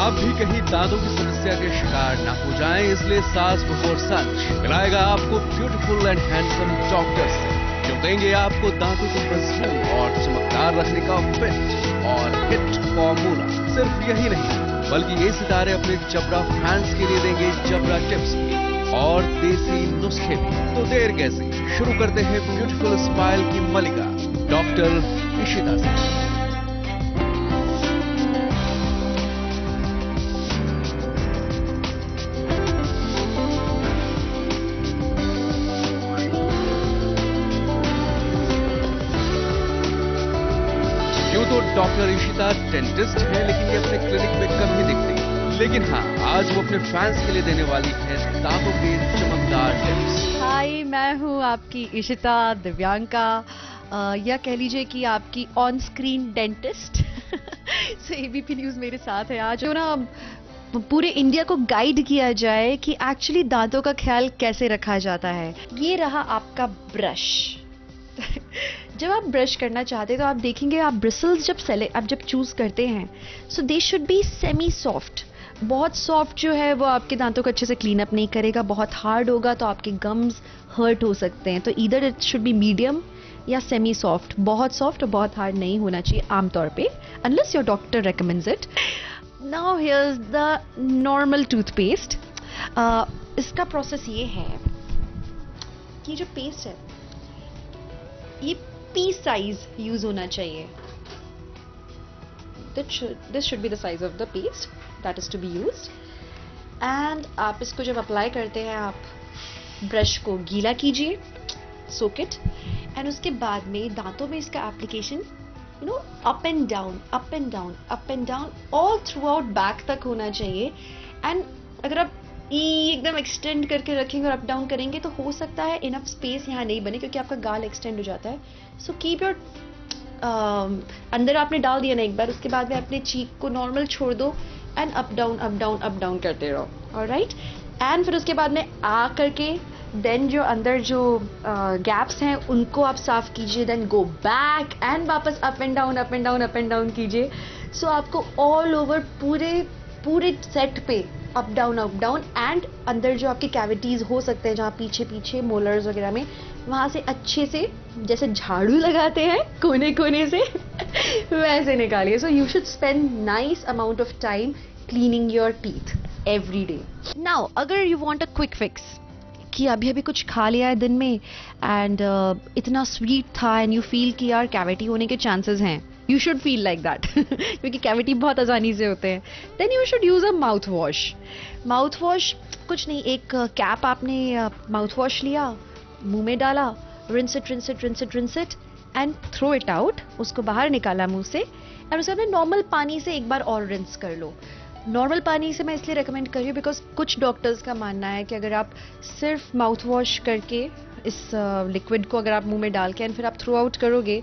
आप भी कहीं दांतों की समस्या के शिकार ना हो जाएं, इसलिए सास बिफोर सच मिलाएगा आपको ब्यूटीफुल एंड हैंडसम डॉक्टर से, जो देंगे आपको दांतों को मजबूत और चमकदार रखने का फिट और हिट फॉर्मूला। सिर्फ यही नहीं, बल्कि ये सितारे अपने जबरा फैंस के लिए देंगे जबरा टिप्स भी और देसी नुस्खे भी। तो देर कैसे, शुरू करते हैं ब्यूटीफुल स्माइल की मलिका डॉक्टर इशिता से। तो डॉक्टर इशिता डेंटिस्ट है, लेकिन ये अपने क्लिनिक में कम ही दिखती है। लेकिन हाँ, आज वो अपने फैंस के लिए देने वाली है दांतों के चमकदार टिप्स। हाय, मैं हूँ आपकी इशिता दिव्यांका, या कह लीजिए कि आपकी on screen dentist. So ABP news मेरे साथ है आज। जो ना पूरे इंडिया को गाइड किया जाए कि एक्चुअली दांतों का ख्याल कैसे रखा जाता है। ये रहा आपका ब्रश। जब आप ब्रश करना चाहते हैं तो आप देखेंगे, आप ब्रिसल्स जब चूज करते हैं, so they should be semi soft. बहुत सॉफ्ट जो है वो आपके दांतों को अच्छे से क्लीन अप नहीं करेगा। बहुत हार्ड होगा तो आपके गम्स हर्ट हो सकते हैं। तो either it should be medium या सेमी सॉफ्ट। बहुत सॉफ्ट और बहुत हार्ड नहीं होना चाहिए आमतौर पे, unless your doctor recommends it. Now here's the normal toothpaste. इसका प्रोसेस ये है कि जो पेस्ट है ये पी साइज यूज होना चाहिए। This should be the size of the paste that is to be used. And आप इसको जब अप्लाई करते हैं, आप ब्रश को गीला कीजिए, soak it, and उसके बाद में दांतों में इसका application up and down, up and down, up and down, all throughout back तक होना चाहिए। And अगर आप एकदम एक्सटेंड करके रखेंगे और अप डाउन करेंगे तो हो सकता है इनफ स्पेस यहाँ नहीं बने, क्योंकि आपका गाल एक्सटेंड हो जाता है। सो कीप योर अंदर आपने डाल दिया ना एक बार, उसके बाद में अपने चीक को नॉर्मल छोड़ दो and up down up down up down करते रहो। ऑलराइट, एंड फिर उसके बाद में आ करके देन जो अंदर जो गैप्स हैं उनको आप साफ कीजिए, देन गो बैक एंड वापस up and down up and down up and down कीजिए। सो आपको ऑल ओवर पूरे सेट पे अप डाउन एंड अंदर जो आपके कैविटीज हो सकते हैं, जहाँ पीछे पीछे मोलर्स वगैरह में, वहां से अच्छे से जैसे झाड़ू लगाते हैं कोने कोने से वैसे निकालिए। So you should spend nice amount of time cleaning your teeth every day. Now अगर you want a quick fix कि अभी कुछ खा लिया है दिन में एंड इतना स्वीट था एंड यू फील कि यार कैविटी होने के चांसेस हैं, you should feel like that क्योंकि कैविटी बहुत आसानी से होते हैं, then you should use a mouth wash. Mouth wash कुछ नहीं, एक कैप आपने माउथ वॉश लिया, मुंह में डाला, rinse it and throw it out, उसको बाहर निकाला मुंह से, एंड उसके बाद नॉर्मल पानी से एक बार और रिंस कर लो। नॉर्मल पानी से मैं इसलिए रेकमेंड कर रही हूँ बिकॉज कुछ डॉक्टर्स का मानना है कि अगर आप सिर्फ माउथ वॉश करके इस लिक्विड को अगर आप मुंह में डाल के एंड फिर आप थ्रो आउट करोगे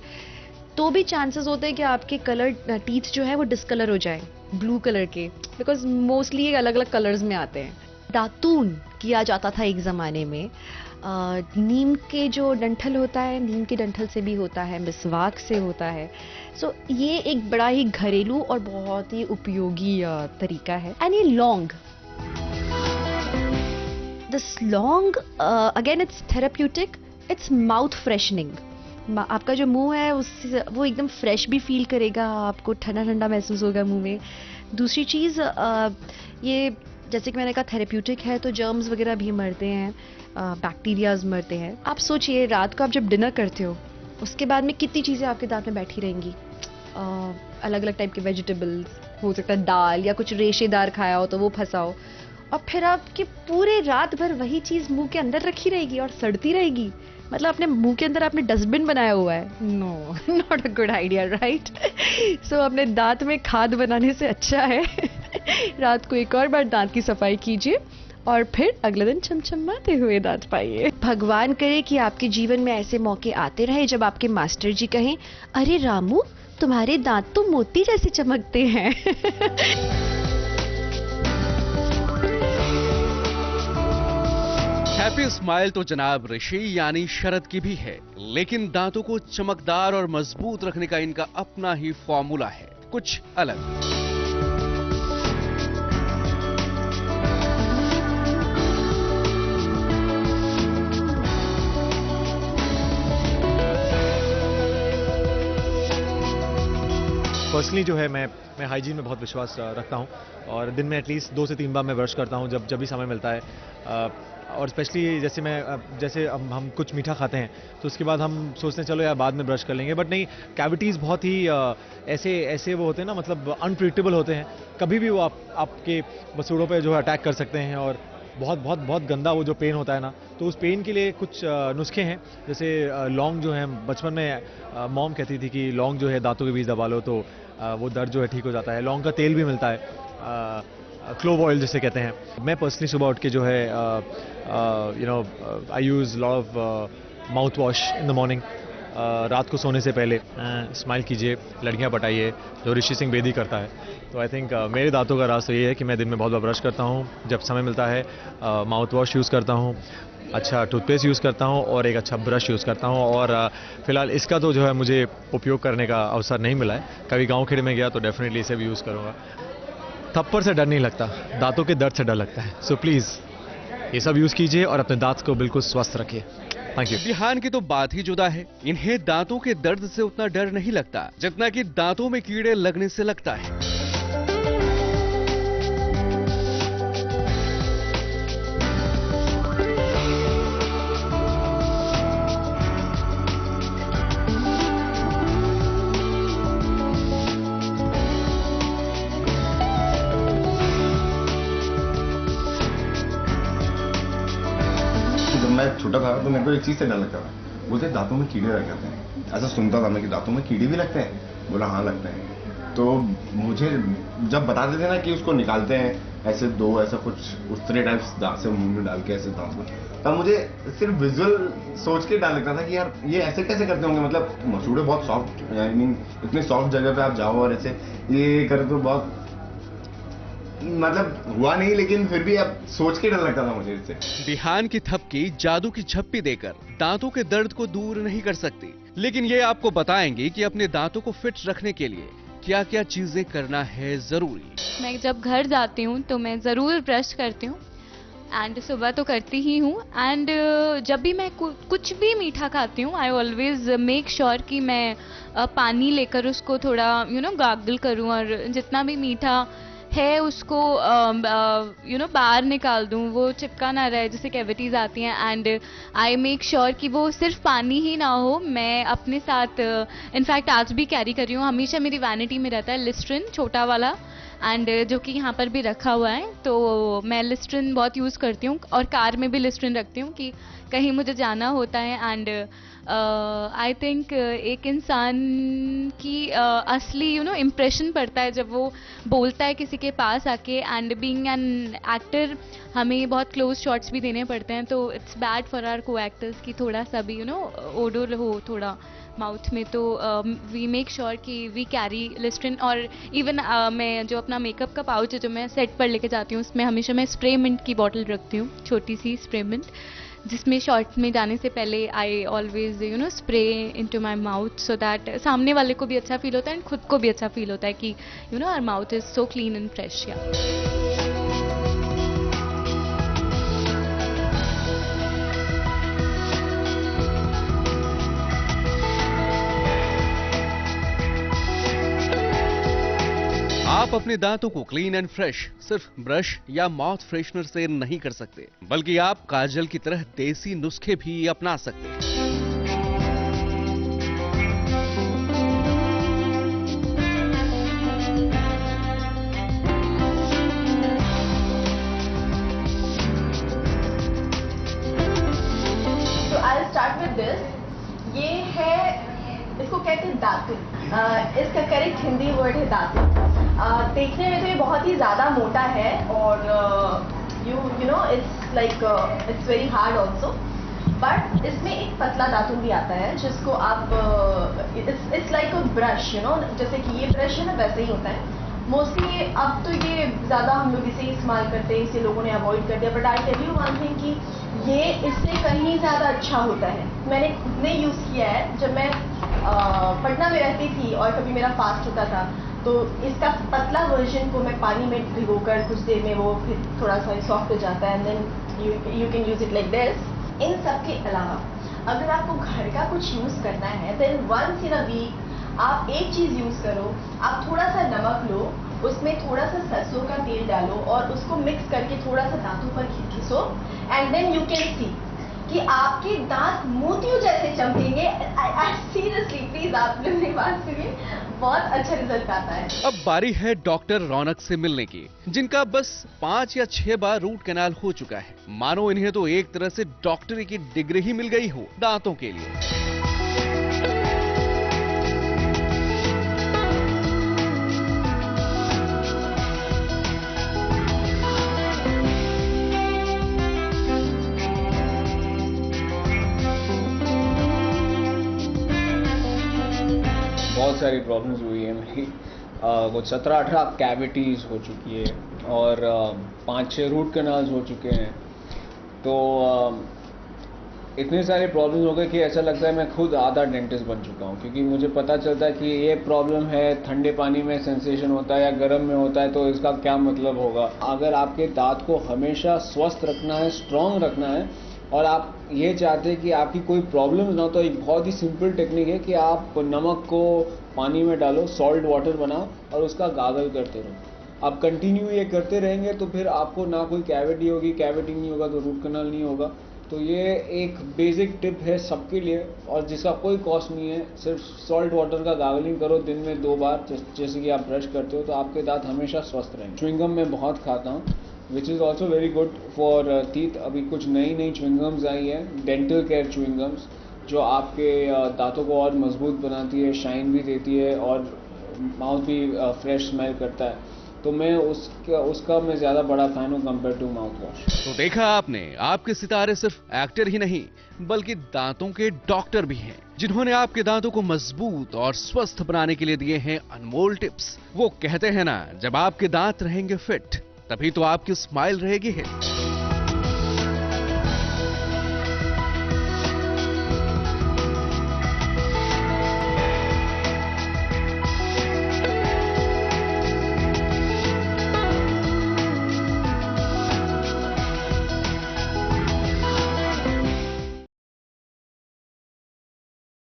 तो भी चांसेस होते हैं कि आपके कलर टीथ जो है वो डिसकलर हो जाए ब्लू कलर के, बिकॉज मोस्टली ये अलग अलग कलर्स में आते हैं। दातून किया जाता था एक ज़माने में, नीम के जो डंठल होता है, नीम के डंठल से भी होता है, मिसवाक से होता है। सो ये एक बड़ा ही घरेलू और बहुत ही उपयोगी तरीका है। एंड ये लौंग, दिस लौंग again it's therapeutic, its mouth freshening. आपका जो मुंह है उससे वो एकदम फ्रेश भी फील करेगा, आपको ठंडा ठंडा महसूस होगा मुंह में। दूसरी चीज़ ये जैसे कि मैंने कहा थेरेप्यूटिक है, तो जर्म्स वगैरह भी मरते हैं, बैक्टीरियाज मरते हैं। आप सोचिए रात को आप जब डिनर करते हो उसके बाद में कितनी चीज़ें आपके दांत में बैठी रहेंगी, अलग अलग टाइप के वेजिटेबल्स, हो सकता है दाल या कुछ रेशेदार खाया हो तो वो फंसाओ, और फिर आपकी पूरे रात भर वही चीज़ मुंह के अंदर रखी रहेगी और सड़ती रहेगी। मतलब अपने मुंह के अंदर आपने डस्टबिन बनाया हुआ है। No, not a good idea, right? So अपने दांत में खाद बनाने से अच्छा है रात को एक और बार दांत की सफाई कीजिए और फिर अगले दिन चमचमाते हुए दांत पाइए। भगवान करे कि आपके जीवन में ऐसे मौके आते रहे जब आपके मास्टर जी कहें, अरे रामू, तुम्हारे दांत तो मोती जैसे चमकते हैं। हैप्पी स्माइल तो जनाब ऋषि यानी शरद की भी है, लेकिन दांतों को चमकदार और मजबूत रखने का इनका अपना ही फॉर्मूला है, कुछ अलग। पर्सनली जो है मैं हाइजीन में बहुत विश्वास रखता हूँ और दिन में एटलीस्ट 2 से 3 बार मैं ब्रश करता हूँ जब भी समय मिलता है। और स्पेशली जैसे हम कुछ मीठा खाते हैं तो उसके बाद हम सोचते हैं चलो यार बाद में ब्रश कर लेंगे, बट नहीं, कैविटीज़ बहुत ही ऐसे वो होते हैं ना, मतलब अनप्रिडिक्टेबल होते हैं। कभी भी वो आपके मसूड़ों पे जो है अटैक कर सकते हैं और बहुत गंदा वो जो पेन होता है ना, तो उस पेन के लिए कुछ नुस्खे हैं। जैसे लौंग जो है, बचपन में मॉम कहती थी कि लौंग जो है दांतों के बीच दबा लो तो वो दर्द जो है ठीक हो जाता है। लौंग का तेल भी मिलता है, क्लोव ऑयल जिसे कहते हैं। मैं पर्सनली सुबह उठ के जो है I use lot of mouth wash in the morning. रात को सोने से पहले स्माइल कीजिए, लड़कियां पटाइए, जो ऋषि सिंह बेदी करता है। तो आई थिंक मेरे दांतों का राज तो ये है कि मैं दिन में बहुत बार ब्रश करता हूँ, जब समय मिलता है माउथ वॉश यूज़ करता हूँ, अच्छा टूथपेस्ट यूज़ करता हूँ और एक अच्छा ब्रश यूज़ करता हूँ। और फिलहाल इसका तो जो है मुझे उपयोग करने का अवसर नहीं मिला है। कभी गाँव खेड़े में गया तो डेफिनेटली इसे भी यूज़ करूँगा। थप्पड़ से डर नहीं लगता, दांतों के दर्द से डर लगता है। सो प्लीज़ ये सब यूज़ कीजिए और अपने दांत को बिल्कुल स्वस्थ रखिए। Thank you. बिहान की तो बात ही जुदा है, इन्हें दांतों के दर्द से उतना डर नहीं लगता जितना कि दांतों में कीड़े लगने से लगता है। मैं छोटा था तो मेरे को एक चीज से डर लगता था, बोलते दांतों में कीड़े लग जाते हैं। ऐसा सुनता था मैं कि दांतों में कीड़े भी लगते हैं। बोला हाँ लगते हैं। तो मुझे जब बताते थे ना कि उसको निकालते हैं ऐसे दो ऐसा कुछ उस तरह टाइप्स दांत से मुंह में डाल के ऐसे दांत में, तब मुझे सिर्फ विजुअल सोच के डर लगता था कि यार ये ऐसे कैसे करते होंगे। मतलब मसूड़े बहुत सॉफ्ट, आई मीन इतनी सॉफ्ट जगह पे आप जाओ और ऐसे ये करे तो बहुत, मतलब हुआ नहीं, लेकिन फिर भी अब सोच के डर लगता था मुझे इससे। बिहान की थपकी जादू की झप्पी देकर दांतों के दर्द को दूर नहीं कर सकती, लेकिन ये आपको बताएंगे कि अपने दांतों को फिट रखने के लिए क्या क्या चीजें करना है जरूरी। मैं जब घर जाती हूँ तो मैं ज़रूर ब्रश करती हूँ, एंड सुबह तो करती ही हूँ। एंड जब भी मैं कुछ भी मीठा खाती हूँ, आई ऑलवेज मेक श्योर कि मैं पानी लेकर उसको थोड़ा गार्गल करूँ और जितना भी मीठा है उसको बाहर निकाल दूँ, वो चिपका ना रहे जिससे कैविटीज़ आती हैं। एंड आई मेक श्योर कि वो सिर्फ पानी ही ना हो, मैं अपने साथ इनफैक्ट आज भी कैरी कर रही हूँ, हमेशा मेरी वैनिटी में रहता है लिस्ट्रिन छोटा वाला, एंड जो कि यहाँ पर भी रखा हुआ है। तो मैं लिस्ट्रिन बहुत यूज़ करती हूँ और कार में भी लिस्ट्रिन रखती हूँ कि कहीं मुझे जाना होता है। एंड आई थिंक एक इंसान की असली इम्प्रेशन पड़ता है जब वो बोलता है किसी के पास आके। एंड बीइंग एन एक्टर हमें बहुत क्लोज शॉट्स भी देने पड़ते हैं, तो इट्स बैड फॉर आवर को एक्टर्स कि थोड़ा सा भी ओडोर हो थोड़ा माउथ में। तो वी मेक श्योर कि वी कैरी लिस्ट्रिन। और इवन मैं जो अपना मेकअप का पाउच है जो मैं सेट पर लेके जाती हूँ, उसमें हमेशा मैं स्प्रे मिंट की बॉटल रखती हूँ, छोटी सी स्प्रे मिंट, जिसमें शॉर्ट में जाने से पहले I always spray into my mouth, so that सामने वाले को भी अच्छा फील होता है एंड खुद को भी अच्छा फील होता है कि our mouth is so clean and fresh. या आप अपने दांतों को क्लीन एंड फ्रेश सिर्फ ब्रश या माउथ फ्रेशनर से नहीं कर सकते, बल्कि आप काजल की तरह देसी नुस्खे भी अपना सकते हैं। इसका करेक्ट हिंदी वर्ड है दातुन। देखने में तो ये बहुत ही ज़्यादा मोटा है और you know it's like it's very hard also, but इसमें एक पतला दातुन भी आता है जिसको आप it's like a brush, you know, जैसे कि ये ब्रश है ना वैसे ही होता है। मोस्टली अब तो ये ज़्यादा हम लोग इसे इस्तेमाल करते हैं, इसे लोगों ने अवॉइड कर दिया, but I tell you one thing कि ये इससे कहीं ज़्यादा अच्छा होता है। मैंने खुद ने यूज़ किया है जब मैं पटना में रहती थी और कभी मेरा फास्ट होता था, तो इसका पतला वर्जन को मैं पानी में भिगोकर कुछ देर में वो फिर थोड़ा सा सॉफ्ट हो जाता है, and then you can use it like this. इन सब के अलावा अगर आपको घर का कुछ यूज़ करना है then once in a week आप एक चीज़ यूज़ करो, आप थोड़ा सा नमक लो, उसमें थोड़ा सा सरसों का तेल डालो और उसको मिक्स करके थोड़ा सा दांतों पर घिसो, and then you can see कि आपके दांत मोतियों जैसे चमकेंगे। सीरियसली प्लीज आप लोग मेरी बात सुनिए, बहुत अच्छा रिजल्ट आता है। अब बारी है डॉक्टर रौनक से मिलने की, जिनका बस 5 या 6 बार रूट कैनाल हो चुका है। मानो इन्हें तो एक तरह से डॉक्टरी की डिग्री ही मिल गई हो दांतों के लिए। बहुत सारी प्रॉब्लम्स हुई है मेरी, कुछ 17-18 कैविटीज़ हो चुकी है और 5-6 रूट कैनाल्स हो चुके हैं। तो इतने सारे प्रॉब्लम्स हो गए कि ऐसा लगता है मैं खुद आधा डेंटिस्ट बन चुका हूँ, क्योंकि मुझे पता चलता है कि ये प्रॉब्लम है, ठंडे पानी में सेंसेशन होता है या गर्म में होता है, तो इसका क्या मतलब होगा। अगर आपके दांत को हमेशा स्वस्थ रखना है, स्ट्रॉन्ग रखना है और आप ये चाहते हैं कि आपकी कोई प्रॉब्लम ना हो, तो एक बहुत ही सिंपल टेक्निक है कि आप नमक को पानी में डालो, सॉल्ट वाटर बनाओ और उसका गागल करते रहो। आप कंटिन्यू ये करते रहेंगे तो फिर आपको ना कोई कैविटी होगी, कैविटी नहीं होगा तो रूट कैनाल नहीं होगा। तो ये एक बेसिक टिप है सबके लिए और जिसका कोई कॉस्ट नहीं है। सिर्फ सॉल्ट वाटर का गागलिंग करो दिन में 2 बार, जैसे कि आप ब्रश करते हो, तो आपके दांत हमेशा स्वस्थ रहेंगे। च्युइंगम मैं बहुत खाता हूँ, which is also very good for teeth. अभी कुछ नई च्युइंगम्स आई है, डेंटल केयर च्युइंगम्स, जो आपके दांतों को और मजबूत बनाती है, शाइन भी देती है और माउथ भी फ्रेश स्मेल करता है। तो मैं उसका मैं ज़्यादा बड़ा फैन हूँ कंपेयर टू माउथ वॉश। तो देखा आपने, आपके सितारे सिर्फ एक्टर ही नहीं बल्कि दांतों के डॉक्टर भी हैं, जिन्होंने आपके दांतों को मजबूत और स्वस्थ बनाने के लिए दिए हैं अनमोल टिप्स। वो कहते हैं ना, जब आपके दांत रहेंगे फिट तभी तो आपकी स्माइल रहेगी हिट।